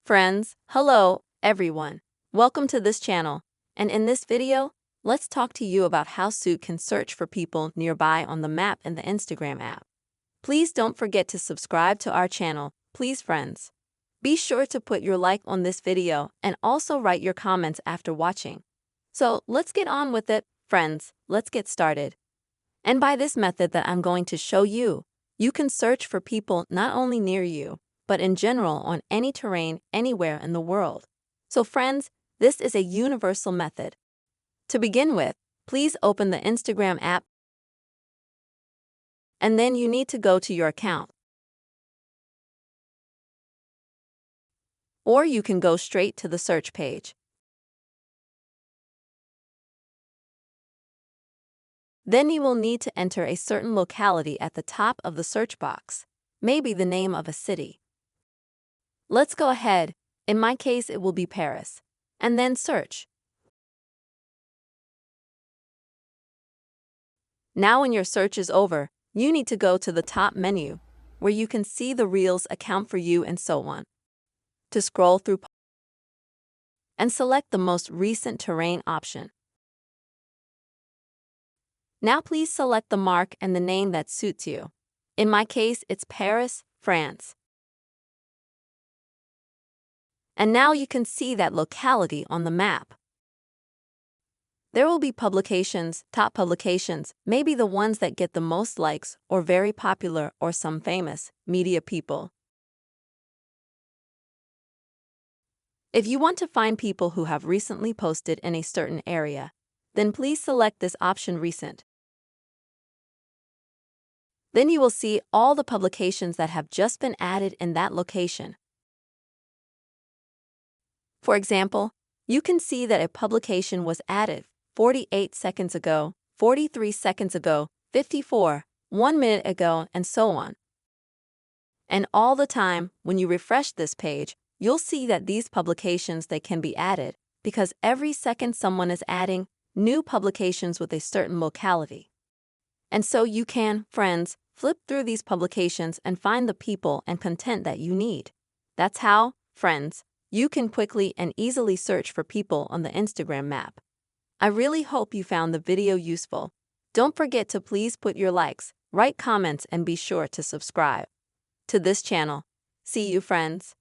Friends, hello, everyone. Welcome to this channel. And in this video, let's talk to you about how Suit can search for people nearby on the map in the Instagram app. Please don't forget to subscribe to our channel, please friends. Be sure to put your like on this video and also write your comments after watching. So let's get on with it, friends. Let's get started. And by this method that I'm going to show you, you can search for people not only near you, but in general on any terrain anywhere in the world. So friends, this is a universal method. To begin with, please open the Instagram app, and then you need to go to your account. Or you can go straight to the search page. Then you will need to enter a certain locality at the top of the search box, maybe the name of a city. Let's go ahead. In my case, it will be Paris. And then search. Now when your search is over, you need to go to the top menu, where you can see the Reels account for you and so on. To scroll through and select the most recent terrain option. Now please select the mark and the name that suits you. In my case, it's Paris, France. And now you can see that locality on the map. There will be publications, top publications, maybe the ones that get the most likes or very popular or some famous media people. If you want to find people who have recently posted in a certain area, then please select this option Recent. Then you will see all the publications that have just been added in that location. For example, you can see that a publication was added 48 seconds ago, 43 seconds ago, 54, 1 minute ago, and so on. And all the time, when you refresh this page, you'll see that these publications they can be added because every second someone is adding new publications with a certain locality. And so you can, friends, flip through these publications and find the people and content that you need. That's how, friends, you can quickly and easily search for people on the Instagram map. I really hope you found the video useful. Don't forget to please put your likes, write comments, and be sure to subscribe to this channel. See you, friends.